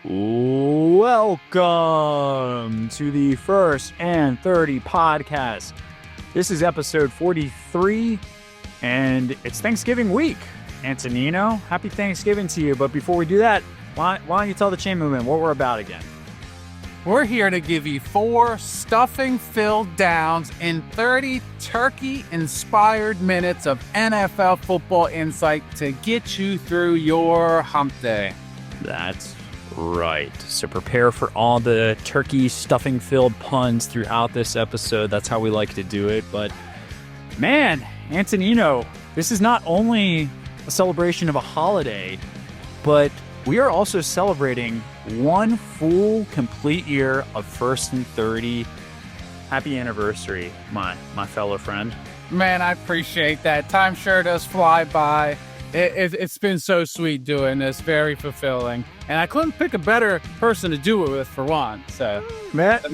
Welcome to the First and 30 podcast. This is episode 43, and it's Thanksgiving week. Antonino, happy Thanksgiving to you. But before we do that, why don't you tell the chain movement what we're about again? We're here to give you 4 stuffing-filled downs in 30 turkey-inspired minutes of NFL football insight to get you through your hump day. That's right. So prepare for all the turkey stuffing-filled puns throughout this episode. That's how we like to do it. But man, Antonino, this is not only a celebration of a holiday, but we are also celebrating one full, complete year of First and 30. Happy anniversary, my fellow friend. Man, I appreciate that. Time sure does fly by. It's been so sweet doing this, very fulfilling. And I couldn't pick a better person to do it with for one. So, Matt,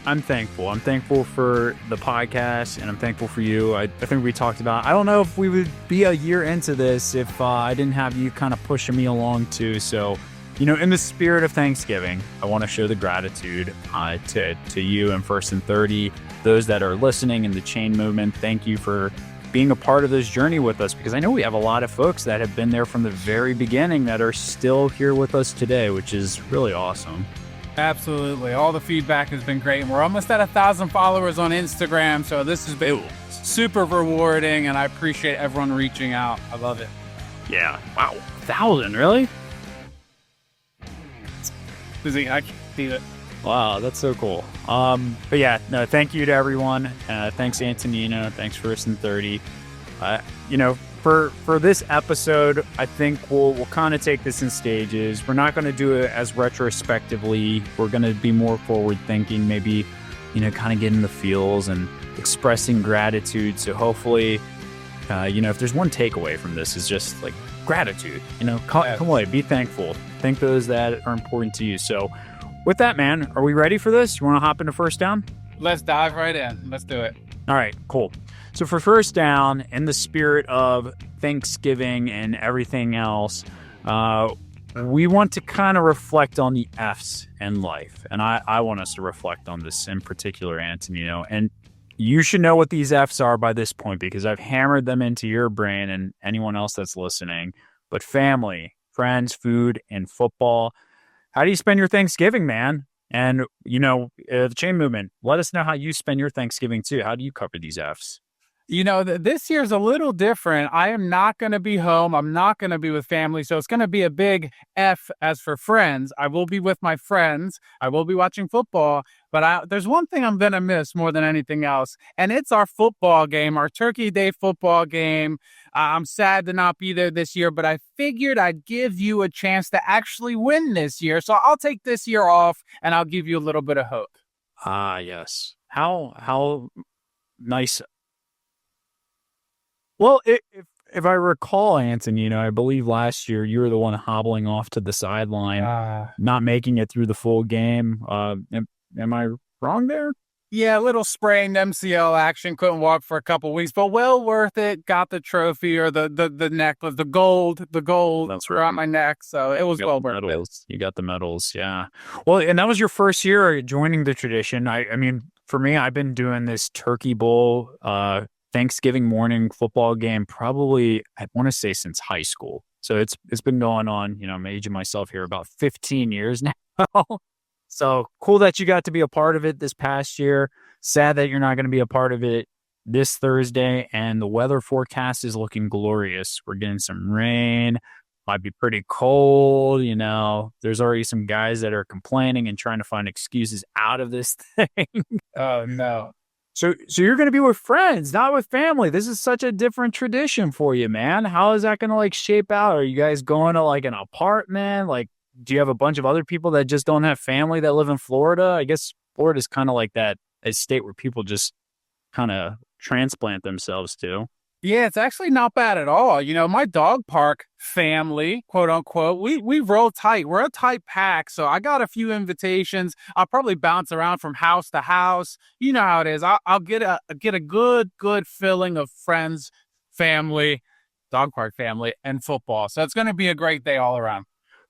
I'm thankful. I'm thankful for the podcast, and I'm thankful for you. I think we talked about, I don't know if we would be a year into this if I didn't have you kind of pushing me along too. So, in the spirit of Thanksgiving, I want to show the gratitude to you and First and 30, those that are listening in the chain movement. Thank you for being a part of this journey with us, because I know we have a lot of folks that have been there from the very beginning that are still here with us today, which is really awesome. Absolutely. All the feedback has been great. And we're almost at 1,000 followers on Instagram. So this has been super rewarding, and I appreciate everyone reaching out. I love it. Yeah. Wow. 1,000, really? Busy. I can't see it. Wow, that's so cool. But yeah, no, thank you to everyone. Thanks, Antonino. Thanks, First and 30. For this episode, I think we'll kind of take this in stages. We're not going to do it as retrospectively. We're going to be more forward thinking, maybe, kind of getting the feels and expressing gratitude. So hopefully, if there's one takeaway from this, is just like gratitude. Come away, be thankful. Thank those that are important to you. So with that, man, are we ready for this? You want to hop into first down? Let's dive right in. Let's do it. All right, cool. So for first down, in the spirit of Thanksgiving and everything else, we want to kind of reflect on the F's in life. And I want us to reflect on this in particular, Antonino. And you should know what these F's are by this point, because I've hammered them into your brain and anyone else that's listening. But family, friends, food, and football. How do you spend your Thanksgiving, man? And, the chain movement, let us know how you spend your Thanksgiving too. How do you cover these F's? This year's a little different. I am not going to be home. I'm not going to be with family. So it's going to be a big F as for friends. I will be with my friends. I will be watching football. But there's one thing I'm going to miss more than anything else, and it's our football game, our Turkey Day football game. I'm sad to not be there this year, but I figured I'd give you a chance to actually win this year. So I'll take this year off, and I'll give you a little bit of hope. Ah, yes. How nice. Well, if I recall, Antonino, I believe last year you were the one hobbling off to the sideline, not making it through the full game. Am I wrong there? Yeah, a little sprained MCL action. Couldn't walk for a couple weeks, but well worth it. Got the trophy or the necklace, the gold That's right. around my neck. So it was well worth it. You got the medals, yeah. Well, and that was your first year joining the tradition. I mean, for me, I've been doing this Turkey Bowl Thanksgiving morning football game probably, I want to say, since high school. So it's been going on, I'm aging myself here, about 15 years now. So cool that you got to be a part of it this past year. Sad that you're not going to be a part of it this Thursday. And the weather forecast is looking glorious. We're getting some rain. Might be pretty cold. There's already some guys that are complaining and trying to find excuses out of this thing. Oh, no. So you're going to be with friends, not with family. This is such a different tradition for you, man. How is that going to shape out? Are you guys going to an apartment? Do you have a bunch of other people that just don't have family that live in Florida? I guess Florida's kind of like that, a state where people just kind of transplant themselves to. Yeah, it's actually not bad at all. My dog park family, quote unquote, we roll tight. We're a tight pack. So I got a few invitations. I'll probably bounce around from house to house. You know how it is. I'll get a good feeling of friends, family, dog park family, and football. So it's going to be a great day all around.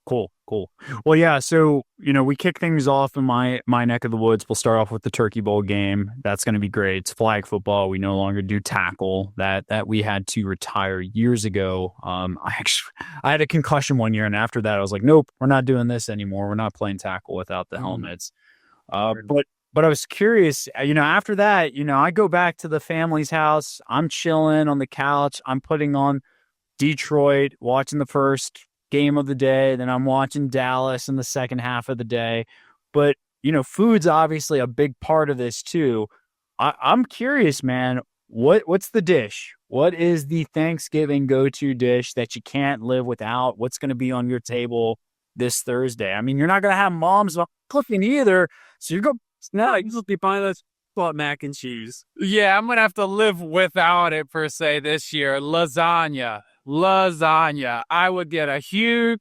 Cool, cool. Well, yeah. So we kick things off in my neck of the woods. We'll start off with the Turkey Bowl game. That's going to be great. It's flag football. We no longer do tackle. That we had to retire years ago. I had a concussion one year, and after that, I was like, nope, we're not doing this anymore. We're not playing tackle without the Mm. helmets. But I was curious. After that, I go back to the family's house. I'm chilling on the couch. I'm putting on Detroit, watching the first game of the day. Then I'm watching Dallas in the second half of the day. But, food's obviously a big part of this too. I'm curious, man. What's the dish? What is the Thanksgiving go-to dish that you can't live without? What's going to be on your table this Thursday? I mean, you're not going to have mom's cooking either. So you're going No, I usually find us bought mac and cheese. Yeah, I'm gonna have to live without it per se this year. Lasagna. Lasagna. I would get a huge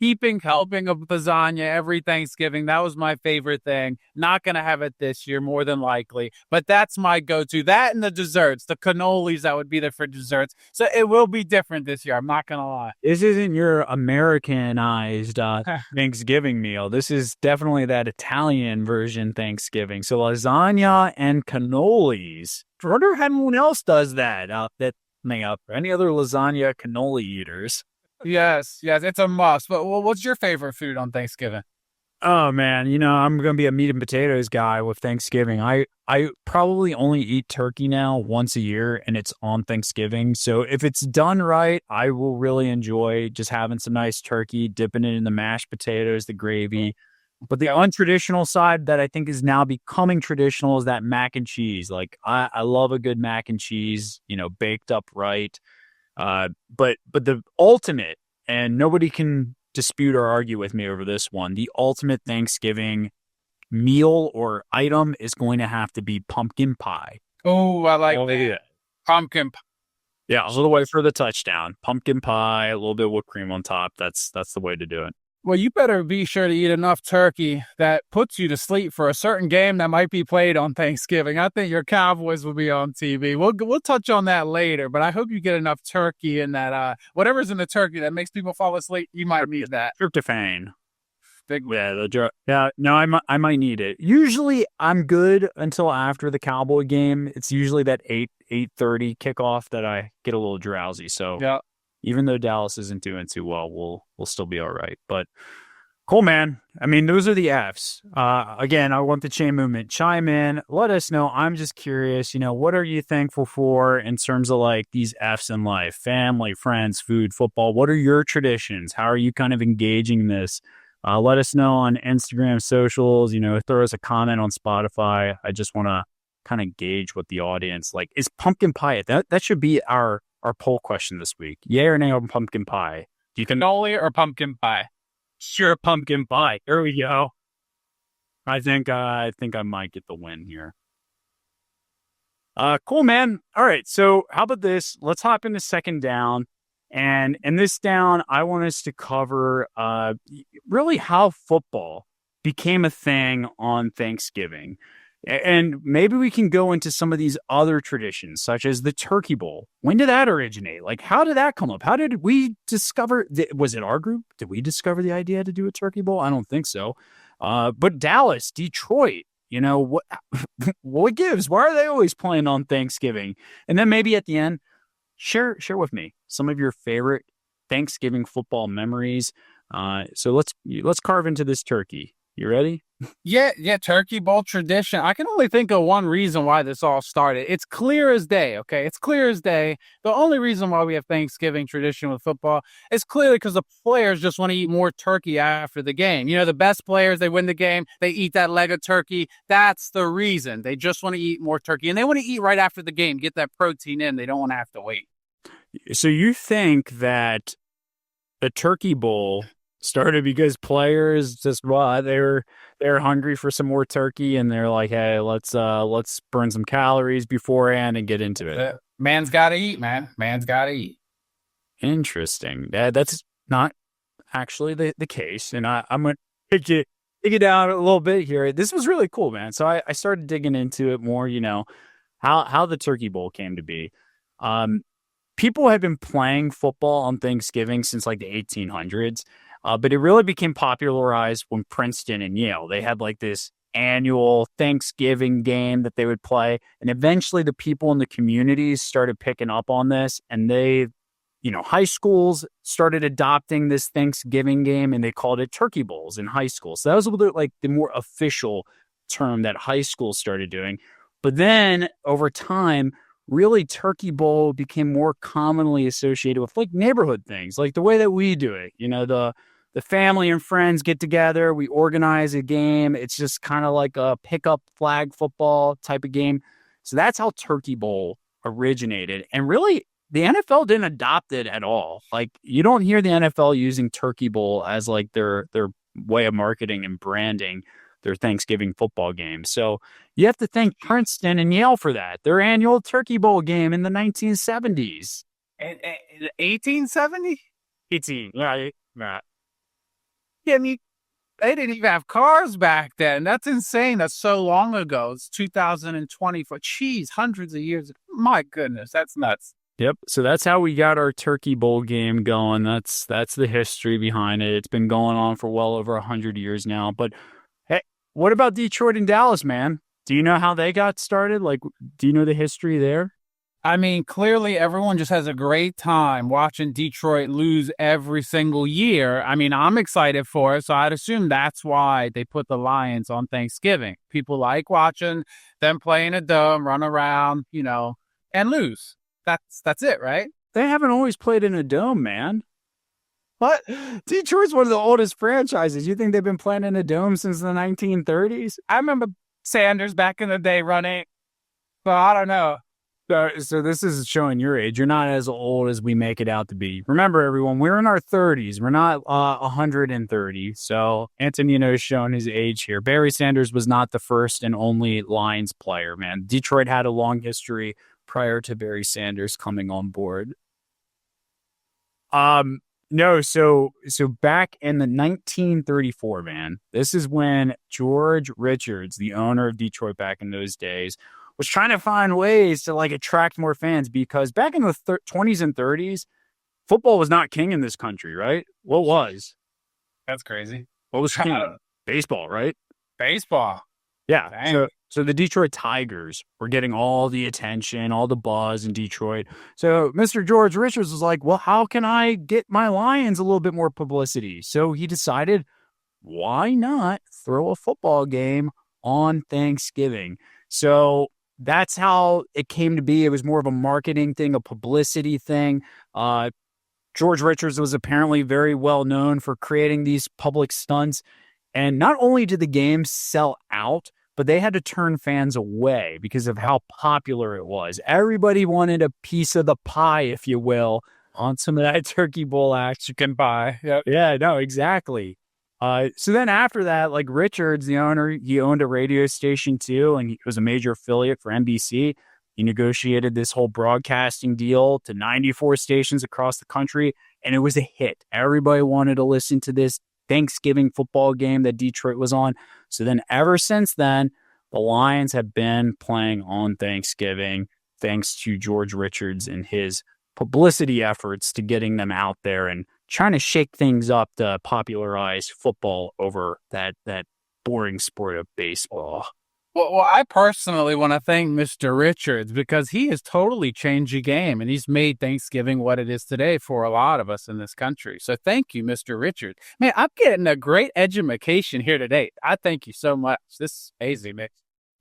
heaping helping of lasagna every Thanksgiving. That was my favorite thing. Not gonna have it this year, more than likely. But that's my go-to. That and the desserts, the cannolis that would be there for desserts. So it will be different this year. I'm not gonna lie. This isn't your Americanized Thanksgiving meal. This is definitely that Italian version Thanksgiving. So lasagna and cannolis. I wonder if anyone else does that. That may up any other lasagna cannoli eaters. Yes, yes, it's a must. But what's your favorite food on Thanksgiving? Oh man, I'm gonna be a meat and potatoes guy with Thanksgiving. I probably only eat turkey now once a year, and it's on Thanksgiving. So if it's done right, I will really enjoy just having some nice turkey, dipping it in the mashed potatoes, the gravy. But the untraditional side that I think is now becoming traditional is that mac and cheese. Like I love a good mac and cheese, baked up right. But the ultimate, and nobody can dispute or argue with me over this one, the ultimate Thanksgiving meal or item is going to have to be pumpkin pie. Oh, I like Yeah. pumpkin. Yeah, a little way for the touchdown. Pumpkin pie, a little bit of whipped cream on top. That's the way to do it. Well, you better be sure to eat enough turkey that puts you to sleep for a certain game that might be played on Thanksgiving. I think your Cowboys will be on TV. We'll touch on that later, but I hope you get enough turkey in that whatever's in the turkey that makes people fall asleep. You might need that. Tryptophan. Big Yeah, no, I might need it. Usually I'm good until after the Cowboy game. It's usually that 8:30 kickoff that I get a little drowsy. So yeah. even though Dallas isn't doing too well, we'll still be all right. But cool, man. I mean, those are the Fs. Again, I want the chain movement. Chime in. Let us know. I'm just curious, what are you thankful for in terms of like these Fs in life? Family, friends, food, football. What are your traditions? How are you kind of engaging this? Let us know on Instagram, socials, throw us a comment on Spotify. I just want to kind of gauge what the audience like. Is pumpkin pie? That should be our poll question this week. Yay or nay on pumpkin pie? Do you think Cannoli or pumpkin pie? sure pumpkin pie? Here we go. I think I might get the win here. Cool, man. All right. So how about this? Let's hop into second down. And in this down, I want us to cover really how football became a thing on Thanksgiving. And maybe we can go into some of these other traditions, such as the Turkey Bowl. When did that originate? Like, how did that come up? How did we discover? Was it our group? Did we discover the idea to do a Turkey Bowl? I don't think so. But Dallas, Detroit, what? What gives? Why are they always playing on Thanksgiving? And then maybe at the end, share with me some of your favorite Thanksgiving football memories. So let's carve into this turkey. You ready? Yeah, Turkey Bowl tradition. I can only think of one reason why this all started. It's clear as day, okay? It's clear as day. The only reason why we have Thanksgiving tradition with football is clearly because the players just want to eat more turkey after the game. The best players, they win the game, they eat that leg of turkey. That's the reason. They just want to eat more turkey. And they want to eat right after the game, get that protein in. They don't want to have to wait. So you think that the Turkey Bowl started because players just they're hungry for some more turkey and they're like, hey, let's burn some calories beforehand and get into it. Man's got to eat, man. Man's got to eat. Interesting. That's not actually the case, and I'm gonna dig it down a little bit here. This was really cool, man. So I started digging into it more. How the Turkey Bowl came to be. People had been playing football on Thanksgiving since like the 1800s. But it really became popularized when Princeton and Yale, they had like this annual Thanksgiving game that they would play. And eventually the people in the communities started picking up on this, and high schools started adopting this Thanksgiving game, and they called it Turkey Bowls in high school. So that was a little bit like the more official term that high school started doing. But then over time, really Turkey Bowl became more commonly associated with like neighborhood things, like the way that we do it. The family and friends get together, we organize a game. It's just kind of like a pickup flag football type of game. So that's how Turkey Bowl originated. And really, the NFL didn't adopt it at all. Like, you don't hear the NFL using Turkey Bowl as like their way of marketing and branding their Thanksgiving football game. So you have to thank Princeton and Yale for that. Their annual Turkey Bowl game in the 1970s. In 1870? 18. Yeah. Yeah, I mean, they didn't even have cars back then. That's insane. That's so long ago. It's 2024. Jeez, hundreds of years. My goodness, that's nuts. Yep. So that's how we got our Turkey Bowl game going. That's the history behind it. It's been going on for well over 100 years now. But hey, what about Detroit and Dallas, man? Do you know how they got started? Like, do you know the history there? I mean, clearly everyone just has a great time watching Detroit lose every single year. I mean, I'm excited for it, so I'd assume that's why they put the Lions on Thanksgiving. People like watching them play in a dome, run around, and lose. That's it, right? They haven't always played in a dome, man. What? Detroit's one of the oldest franchises. You think they've been playing in a dome since the 1930s? I remember Sanders back in the day running, but I don't know. So this is showing your age. You're not as old as we make it out to be. Remember, everyone, we're in our 30s. We're not 130. So Antonino is showing his age here. Barry Sanders was not the first and only Lions player, man. Detroit had a long history prior to Barry Sanders coming on board. No, so back in the 1934, man, this is when George Richards, the owner of Detroit back in those days, was trying to find ways to like attract more fans, because back in the 20s and 30s, football was not king in this country, right? What was? That's crazy. What was king? Baseball, right? Baseball. Yeah. Dang. So the Detroit Tigers were getting all the attention, all the buzz in Detroit. So Mr. George Richards was like, well, how can I get my Lions a little bit more publicity? So he decided, why not throw a football game on Thanksgiving? So that's how it came to be. It was more of a marketing thing, a publicity thing. George Richards was apparently very well known for creating these public stunts. And not only did the game sell out, but they had to turn fans away because of how popular it was. Everybody wanted a piece of the pie, if you will, on some of that Turkey Bowl action. Chicken pie. Yep. Yeah, no, exactly. So then after that, like Richards, the owner, he owned a radio station too, and he was a major affiliate for NBC. He negotiated this whole broadcasting deal to 94 stations across the country, and it was a hit. Everybody wanted to listen to this Thanksgiving football game that Detroit was on. So then ever since then, the Lions have been playing on Thanksgiving, thanks to George Richards and his publicity efforts to getting them out there and trying to shake things up to popularize football over that boring sport of baseball. Well, I personally want to thank Mr. Richards because he has totally changed the game, and he's made Thanksgiving what it is today for a lot of us in this country. So thank you, Mr. Richards. Man, I'm getting a great education here today. I thank you so much. This is amazing, man.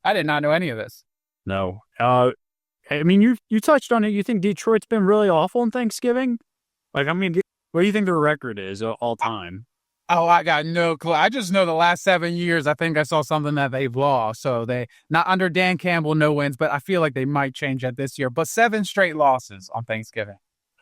I did not know any of this. No. I mean, you touched on it. You think Detroit's been really awful in Thanksgiving? Like, I mean, what do you think their record is all time? Oh, I got no clue. I just know the last 7 years, I think I saw something that they've lost. So they, not under Dan Campbell, no wins, but I feel like they might change that this year. But 7 straight losses on Thanksgiving.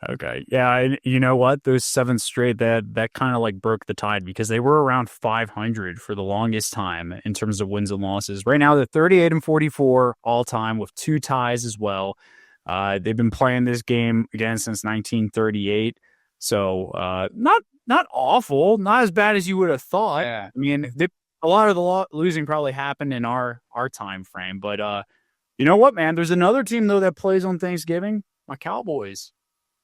Okay. Yeah. And you know what? Those 7 straight, that kind of like broke the tide because they were around 500 for the longest time in terms of wins and losses. Right now, they're 38-44 all time with 2 ties as well. They've been playing this game again since 1938. So not awful, not as bad as you would have thought. Yeah. I mean, a lot of the losing probably happened in our time frame. But you know what, man? There's another team, though, that plays on Thanksgiving, my Cowboys.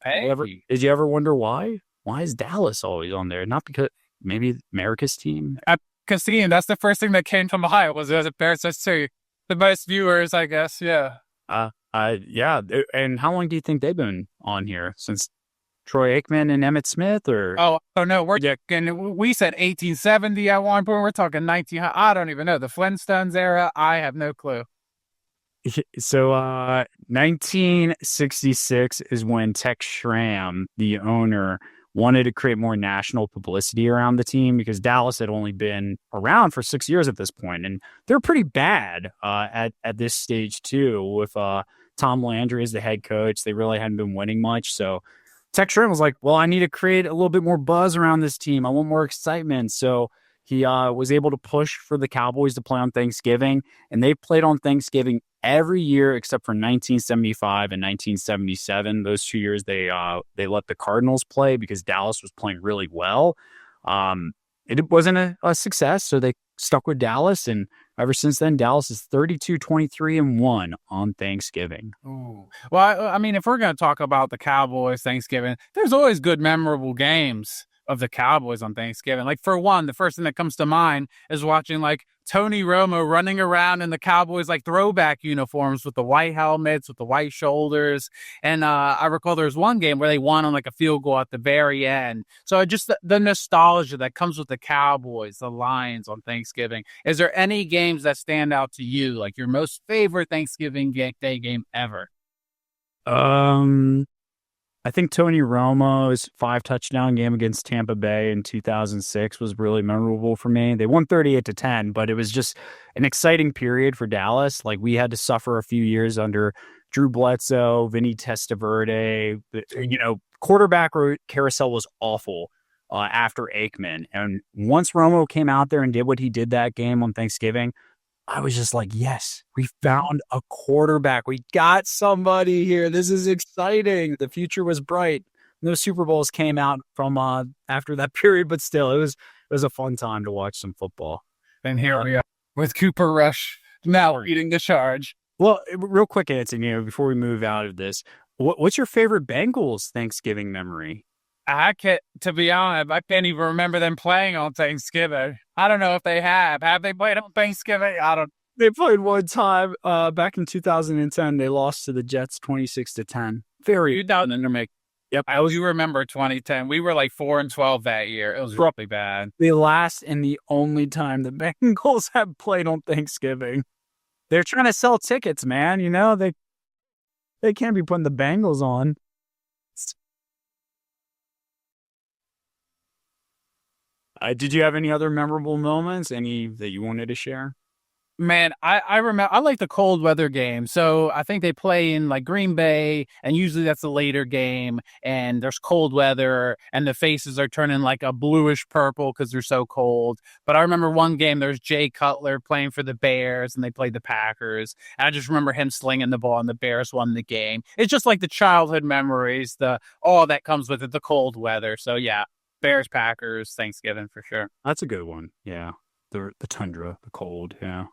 Hey. Did you ever wonder why? Why is Dallas always on there? Not because maybe America's team. Casino, that's the first thing that came to mind was it Bears. That's too the most viewers, I guess. Yeah. Yeah. And how long do you think they've been on here? Since Troy Aikman and Emmett Smith, or? Oh no, we said 1870 at one point. We're talking 19. I don't even know the Flintstones era. I have no clue. So, 1966 is when Tex Schramm, the owner, wanted to create more national publicity around the team because Dallas had only been around for 6 years at this point, and they're pretty bad at this stage too. With Tom Landry as the head coach, they really hadn't been winning much. So Tex Schramm was like, "Well, I need to create a little bit more buzz around this team. I want more excitement." So he was able to push for the Cowboys to play on Thanksgiving, and they played on Thanksgiving every year except for 1975 and 1977. Those 2 years they let the Cardinals play because Dallas was playing really well. It wasn't a success, so they stuck with Dallas, and ever since then, Dallas is 32-23-1 on Thanksgiving. Ooh. Well, I mean, if we're going to talk about the Cowboys Thanksgiving, there's always good, memorable games of the Cowboys on Thanksgiving. Like, for one, the first thing that comes to mind is watching like Tony Romo running around in the Cowboys like throwback uniforms with the white helmets, with the white shoulders. And I recall there was one game where they won on like a field goal at the very end. So just the nostalgia that comes with the Cowboys, the Lions on Thanksgiving. Is there any games that stand out to you, like your most favorite Thanksgiving Day game ever? I think Tony Romo's 5-touchdown game against Tampa Bay in 2006 was really memorable for me. They won 38-10, but it was just an exciting period for Dallas. Like, we had to suffer a few years under Drew Bledsoe, Vinny Testaverde. Quarterback carousel was awful after Aikman. And once Romo came out there and did what he did that game on Thanksgiving, I was just like, yes, we found a quarterback. We got somebody here. This is exciting. The future was bright. No Super Bowls came out from after that period, but still, it was a fun time to watch some football. And here we are with Cooper Rush now leading the charge. Well, real quick, Antonino, before we move out of this, what's your favorite Bengals Thanksgiving memory? To be honest, I can't even remember them playing on Thanksgiving. I don't know if they have. Have they played on Thanksgiving? They played one time back in 2010. They lost to the Jets 26-10. Very intermittent. Yep. I do remember 2010. We were like 4-12 that year. It was really bad. The last and the only time the Bengals have played on Thanksgiving. They're trying to sell tickets, man. They can't be putting the Bengals on. Did you have any other memorable moments? Any that you wanted to share? Man, I remember I like the cold weather game. So I think they play in like Green Bay, and usually that's a later game, and there's cold weather, and the faces are turning like a bluish purple because they're so cold. But I remember one game, there's Jay Cutler playing for the Bears, and they played the Packers. And I just remember him slinging the ball, and the Bears won the game. It's just like the childhood memories, all that comes with it, the cold weather. So yeah. Bears, Packers, Thanksgiving for sure. That's a good one. Yeah. The tundra, the cold. Yeah.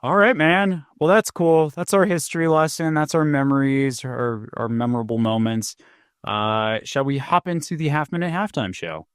All right, man. Well, that's cool. That's our history lesson. That's our memories, our memorable moments. Shall we hop into the half-minute halftime show?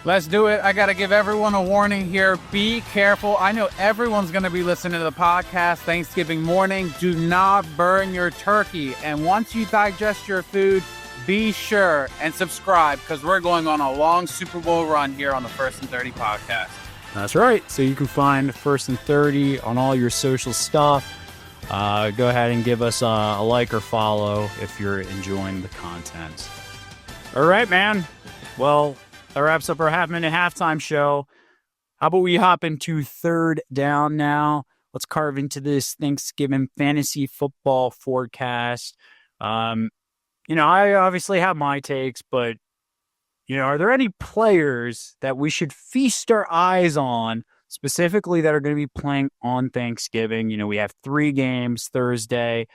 Let's do it. I got to give everyone a warning here. Be careful. I know everyone's going to be listening to the podcast Thanksgiving morning. Do not burn your turkey. And once you digest your food, be sure and subscribe because we're going on a long Super Bowl run here on the First and 30 podcast. That's right. So you can find First and 30 on all your social stuff. Go ahead and give us a like or follow if you're enjoying the content. All right, man. Well, that wraps up our half-minute halftime show. How about we hop into third down now? Let's carve into this Thanksgiving fantasy football forecast. I obviously have my takes, but, are there any players that we should feast our eyes on, specifically that are going to be playing on Thanksgiving? We have 3 games Thursday.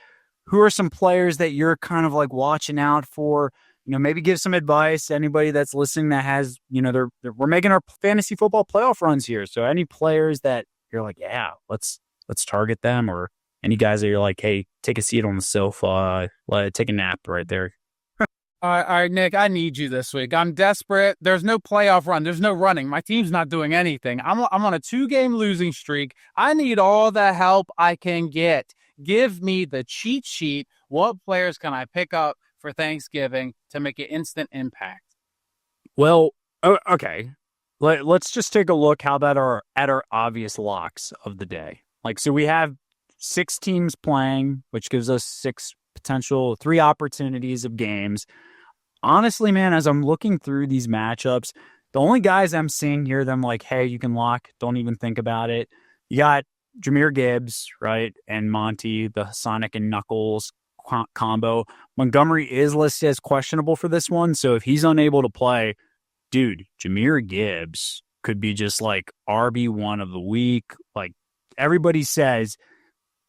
Who are some players that you're kind of like watching out for? Maybe give some advice to anybody that's listening that has, we're making our fantasy football playoff runs here. So any players that you're like, yeah, let's target them, or any guys that you're like, hey, take a seat on the sofa, take a nap right there. All right, Nick, I need you this week. I'm desperate. There's no playoff run. There's no running. My team's not doing anything. I'm on a 2-game losing streak. I need all the help I can get. Give me the cheat sheet. What players can I pick up for Thanksgiving to make an instant impact? Well, okay. Let's just take a look how that are at our obvious locks of the day. Like, so we have 6 teams playing, which gives us 3 opportunities of games. Honestly, man, as I'm looking through these matchups, the only guys I'm seeing here that I'm like, hey, you can lock, don't even think about it. You got Jahmyr Gibbs, right? And Monty, the Sonic and Knuckles combo. Montgomery is listed as questionable for this one. So if he's unable to play, dude, Jahmyr Gibbs could be just like RB1 of the week. Like everybody says,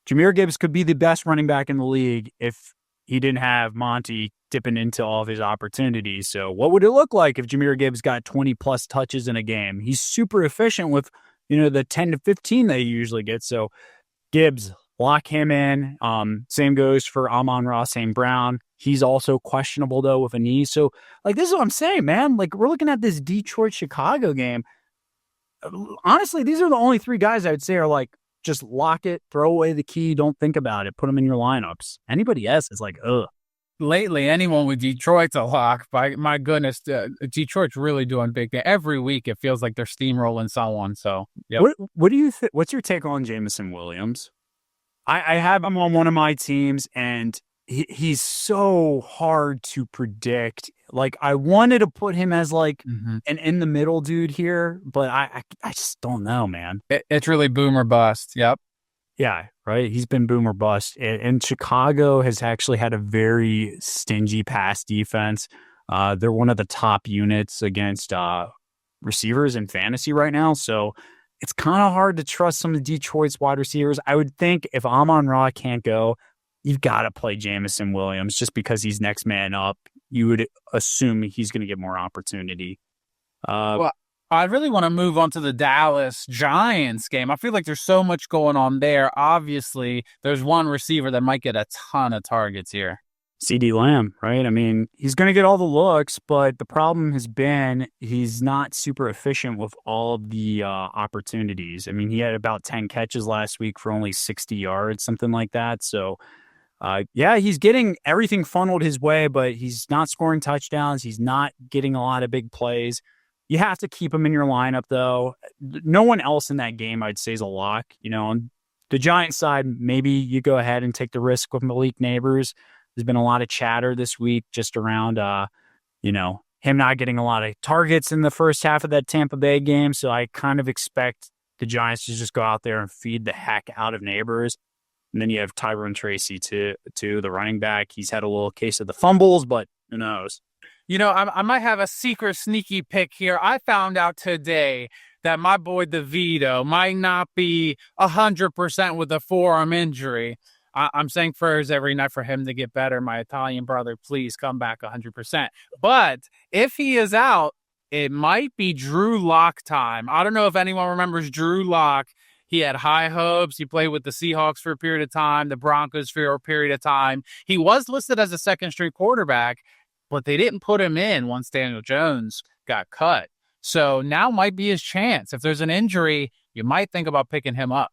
Jahmyr Gibbs could be the best running back in the league if he didn't have Monty dipping into all of his opportunities. So what would it look like if Jahmyr Gibbs got 20 plus touches in a game? He's super efficient with, the 10 to 15 that he usually gets. So Gibbs, lock him in. Same goes for Amon-Ra St. Brown. He's also questionable though with a knee. So like, this is what I'm saying, man. Like we're looking at this Detroit-Chicago game. Honestly, these are the only 3 guys I would say are like, just lock it, throw away the key, don't think about it, put them in your lineups. Anybody else is like, ugh. Lately, anyone with Detroit's a lock. By my goodness, Detroit's really doing big things. Every week, it feels like they're steamrolling someone. So, yep. What do you think? What's your take on Jameson Williams? I have him on one of my teams, and he's so hard to predict. Like I wanted to put him as like an in the middle dude here, but I just don't know, man. It's really boom or bust. Yep. Yeah, right. He's been boom or bust. And Chicago has actually had a very stingy pass defense. They're one of the top units against receivers in fantasy right now. So it's kind of hard to trust some of Detroit's wide receivers. I would think if Amon-Ra can't go, you've got to play Jameson Williams just because he's next man up. You would assume he's going to get more opportunity. Well, I really want to move on to the Dallas Giants game. I feel like there's so much going on there. Obviously, there's one receiver that might get a ton of targets here. CeeDee Lamb, right? I mean, he's going to get all the looks, but the problem has been he's not super efficient with all of the opportunities. I mean, he had about 10 catches last week for only 60 yards, something like that. So, yeah, he's getting everything funneled his way, but he's not scoring touchdowns. He's not getting a lot of big plays. You have to keep him in your lineup, though. No one else in that game, I'd say, is a lock. On the Giants side, maybe you go ahead and take the risk with Malik Neighbors. There's been a lot of chatter this week just around, him not getting a lot of targets in the first half of that Tampa Bay game. So I kind of expect the Giants to just go out there and feed the heck out of Neighbors. And then you have Tyrone Tracy, too, the running back. He's had a little case of the fumbles, but who knows? I might have a secret sneaky pick here. I found out today that my boy DeVito might not be 100% with a forearm injury. I'm saying prayers every night for him to get better. My Italian brother, please come back 100%. But if he is out, it might be Drew Lock time. I don't know if anyone remembers Drew Lock. He had high hopes. He played with the Seahawks for a period of time, the Broncos for a period of time. He was listed as a second-string quarterback, but they didn't put him in once Daniel Jones got cut. So now might be his chance. If there's an injury, you might think about picking him up.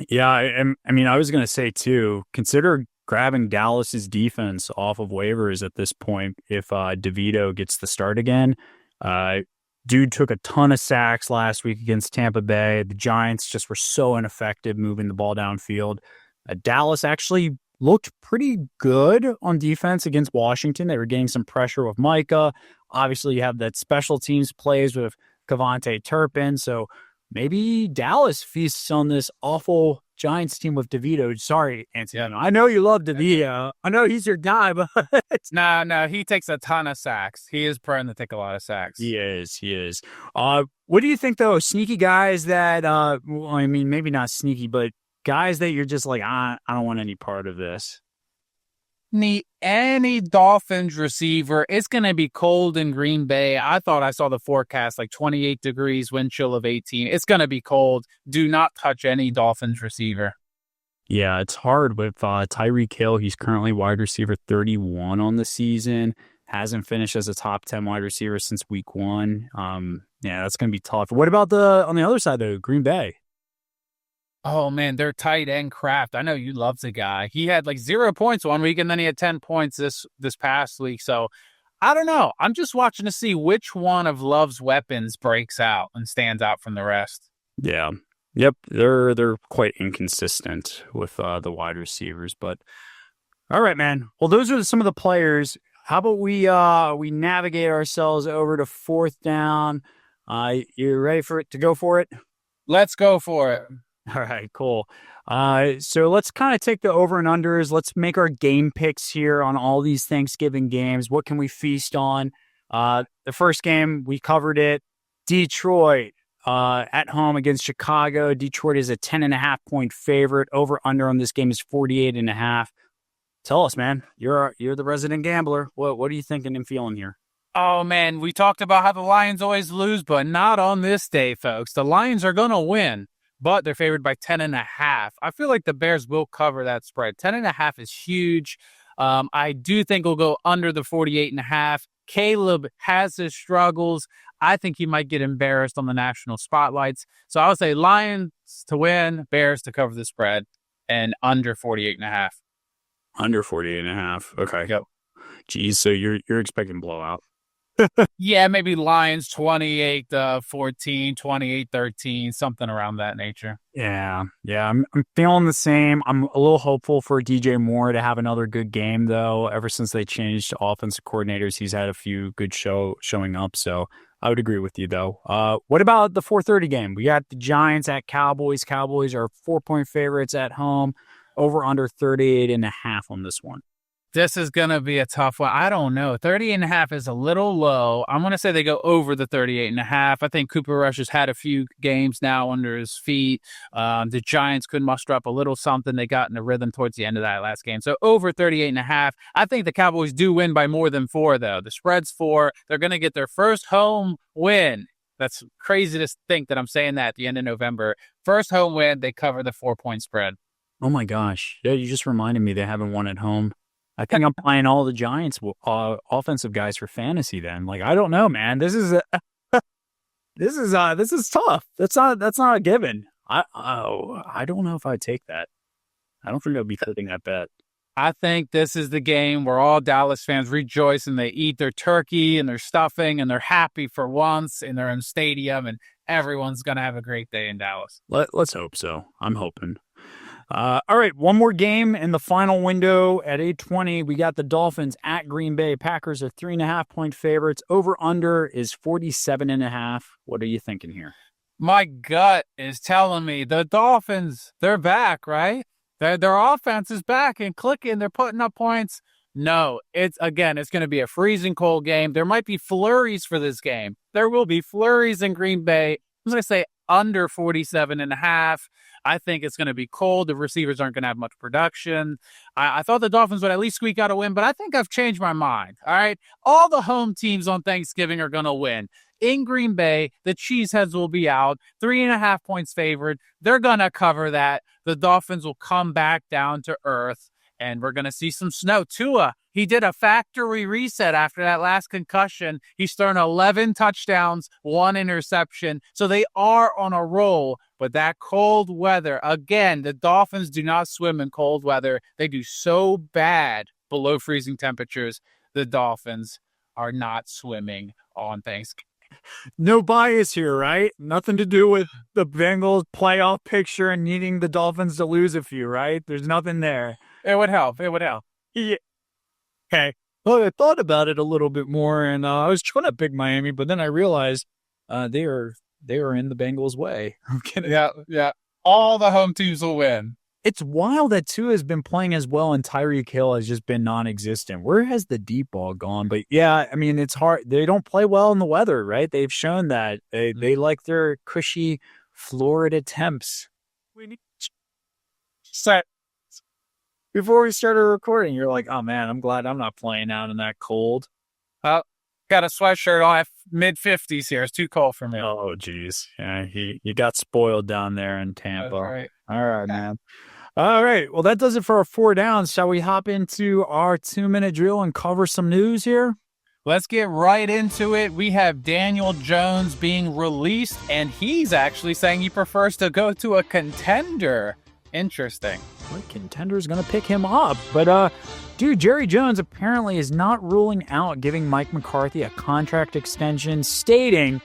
Yeah, I was going to say, too, consider grabbing Dallas's defense off of waivers at this point if DeVito gets the start again. Dude took a ton of sacks last week against Tampa Bay. The Giants just were so ineffective moving the ball downfield. Dallas actually looked pretty good on defense against Washington. They were getting some pressure with Micah. Obviously, you have that special teams plays with Kevontae Turpin. So maybe Dallas feasts on this awful Giants team with DeVito. Sorry, Antonino. I know you love DeVito. I know he's your guy, but No, he takes a ton of sacks. He is prone to take a lot of sacks. He is. What do you think, though? Sneaky guys that, maybe not sneaky, but guys that you're just like, I don't want any part of this. Any Dolphins receiver. It's going to be cold in Green Bay. I thought I saw the forecast like 28 degrees, wind chill of 18. It's going to be cold. Do not touch any Dolphins receiver. Yeah, it's hard with Tyreek Hill. He's currently wide receiver 31 on the season. hasn't finished as a top 10 wide receiver since week 1. Yeah, that's going to be tough. What about on the other side, though, Green Bay? Oh man, their tight end Kraft. I know you love the guy. He had like 0 points one week, and then he had 10 points this past week. So I don't know. I'm just watching to see which one of Love's weapons breaks out and stands out from the rest. Yeah. Yep, they're quite inconsistent with the wide receivers, but all right, man. Well, those are some of the players. How about we navigate ourselves over to fourth down? You ready for it to go for it? Let's go for it. All right, cool. So let's kind of take the over and unders. Let's make our game picks here on all these Thanksgiving games. What can we feast on? The first game, we covered it. Detroit at home against Chicago. Detroit is a 10.5-point favorite. Over under on this game is 48.5. Tell us, man. You're the resident gambler. What are you thinking and feeling here? Oh man, we talked about how the Lions always lose, but not on this day, folks. The Lions are gonna win, but they're favored by 10.5. I feel like the Bears will cover that spread. 10.5 is huge. I do think we'll go under the 48.5. Caleb has his struggles. I think he might get embarrassed on the national spotlights. So I would say Lions to win, Bears to cover the spread, and under 48.5. Under 48.5. Okay. Yep. Geez, so you're expecting blowout. Yeah, maybe Lions 28-14, 28-13, something around that nature. Yeah. I'm feeling the same. I'm a little hopeful for DJ Moore to have another good game, though. Ever since they changed to offensive coordinators, he's had a few good showing up. So I would agree with you, though. What about the 4:30 game? We got the Giants at Cowboys. Cowboys are 4-point favorites at home. Over under 38.5 on this one. This is going to be a tough one. I don't know. 38.5 is a little low. I'm going to say they go over the 38.5. I think Cooper Rush has had a few games now under his feet. The Giants could muster up a little something. They got in a rhythm towards the end of that last game. So over 38.5. I think the Cowboys do win by more than 4, though. The spread's 4. They're going to get their first home win. That's crazy to think that I'm saying that at the end of November. First home win, they cover the 4-point spread. Oh, my gosh. Yeah, you just reminded me they haven't won at home. I think I'm playing all the Giants offensive guys for fantasy then. Like, I don't know, man. This is tough. That's not a given. I don't know if I'd take that. I don't think I'd be fitting that bet. I think this is the game where all Dallas fans rejoice and they eat their turkey and their stuffing and they're happy for once in their own stadium and everyone's going to have a great day in Dallas. Let's hope so. I'm hoping. All right, one more game in the final window at 8:20. We got the Dolphins at Green Bay. Packers are 3.5-point favorites. Over under is 47.5. What are you thinking here? My gut is telling me the Dolphins, they're back, right? Their offense is back and clicking. They're putting up points. No, it's going to be a freezing cold game. There might be flurries for this game. There will be flurries in Green Bay. I'm going to say under 47.5. I think it's going to be cold. The receivers aren't going to have much production. I thought the Dolphins would at least squeak out a win, but I think I've changed my mind. All right. All the home teams on Thanksgiving are going to win. In Green Bay, the Cheeseheads will be out. 3.5 points favored. They're going to cover that. The Dolphins will come back down to earth, and we're going to see some snow. Tua, he did a factory reset after that last concussion. He's thrown 11 touchdowns, 1 interception. So they are on a roll. But that cold weather, again, the Dolphins do not swim in cold weather. They do so bad below freezing temperatures. The Dolphins are not swimming on Thanksgiving. No bias here, right? Nothing to do with the Bengals playoff picture and needing the Dolphins to lose a few, right? There's nothing there. It would help. Yeah. Okay. Well, I thought about it a little bit more, and I was trying to pick Miami, but then I realized they are in the Bengals' way. I'm kidding. Yeah. All the home teams will win. It's wild that Tua has been playing as well and Tyreek Hill has just been non-existent. Where has the deep ball gone? But yeah, I mean, it's hard. They don't play well in the weather, right? They've shown that. They like their cushy Florida temps. We need set. Before we started recording, you're like, oh man, I'm glad I'm not playing out in that cold. Got a sweatshirt on mid-50s here. It's too cold for me. Oh, geez. Yeah, you got spoiled down there in Tampa. Right. All right, man. All right. Well, that does it for our 4 downs. Shall we hop into our 2-minute drill and cover some news here? Let's get right into it. We have Daniel Jones being released, and he's actually saying he prefers to go to a contender. Interesting. What contender's going to pick him up? But, dude, Jerry Jones apparently is not ruling out giving Mike McCarthy a contract extension, stating,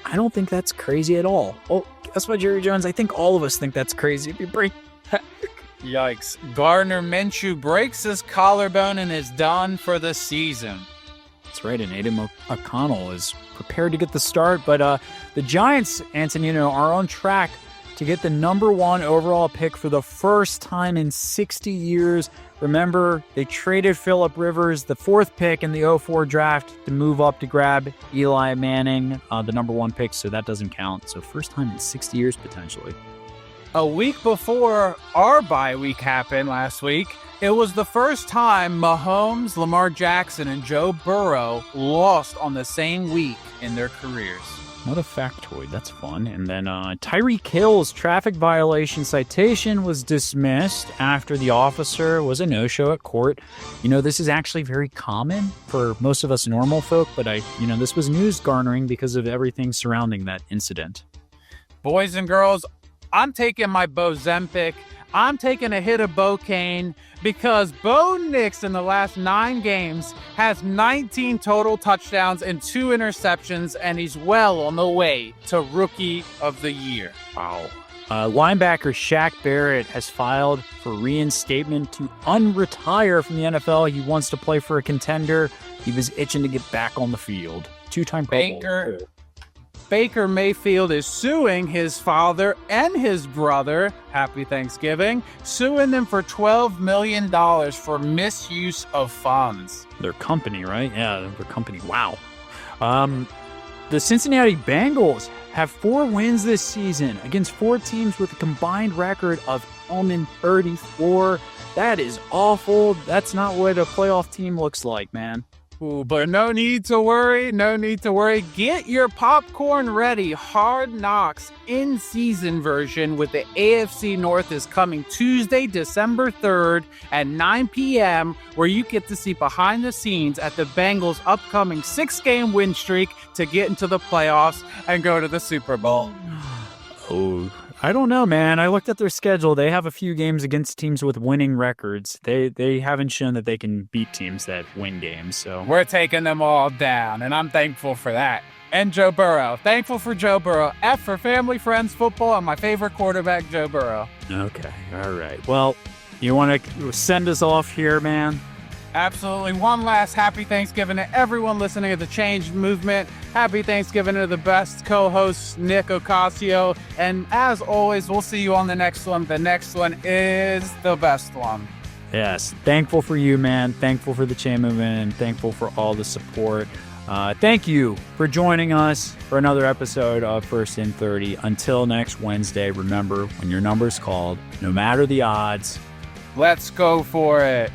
I don't think that's crazy at all. Oh, guess what, Jerry Jones? I think all of us think that's crazy if you bring... Yikes. Gardner Minshew breaks his collarbone and is done for the season. That's right, and Aiden O'Connell is prepared to get the start, but the Giants, Antonino, are on track to get the number 1 overall pick for the first time in 60 years. Remember, they traded Phillip Rivers, the 4th pick in the 2004 draft, to move up to grab Eli Manning, the number 1 pick, so that doesn't count. So first time in 60 years, potentially. A week before our bye week happened last week, it was the first time Mahomes, Lamar Jackson, and Joe Burrow lost on the same week in their careers. What a factoid. That's fun. And then Tyreek Hill's traffic violation citation was dismissed after the officer was a no-show at court. You know, this is actually very common for most of us normal folk, but this was news garnering because of everything surrounding that incident. Boys and girls, I'm taking my Bozempic. I'm taking a hit of Bocaine because Bo Nix in the last 9 games has 19 total touchdowns and 2 interceptions, and he's well on the way to Rookie of the Year. Wow. Linebacker Shaq Barrett has filed for reinstatement to unretire from the NFL. He wants to play for a contender. He was itching to get back on the field. 2-time Pro Bowl. Baker Mayfield is suing his father and his brother, happy Thanksgiving, suing them for $12 million for misuse of funds. Their company, right? Yeah, their company. Wow. The Cincinnati Bengals have 4 wins this season against 4 teams with a combined record of 34. That is awful. That's not what a playoff team looks like, man. Ooh, but no need to worry. Get your popcorn ready. Hard Knocks in-season version with the AFC North is coming Tuesday, December 3rd at 9 p.m., where you get to see behind the scenes at the Bengals' upcoming 6-game win streak to get into the playoffs and go to the Super Bowl. Oh, I don't know, man. I looked at their schedule. They have a few games against teams with winning records. They haven't shown that they can beat teams that win games. So we're taking them all down, and I'm thankful for that. And Joe Burrow. Thankful for Joe Burrow. F for family, friends, football, and my favorite quarterback, Joe Burrow. Okay. All right. Well, you want to send us off here, man? Absolutely. One last happy Thanksgiving to everyone listening to the Change Movement. Happy Thanksgiving to the best co-host, Nick Ocasio. And as always, we'll see you on the next one. The next one is the best one. Yes. Thankful for you, man. Thankful for the Chain Movement and thankful for all the support. Thank you for joining us for another episode of First in 30. Until next Wednesday, remember, when your number's called, no matter the odds, let's go for it.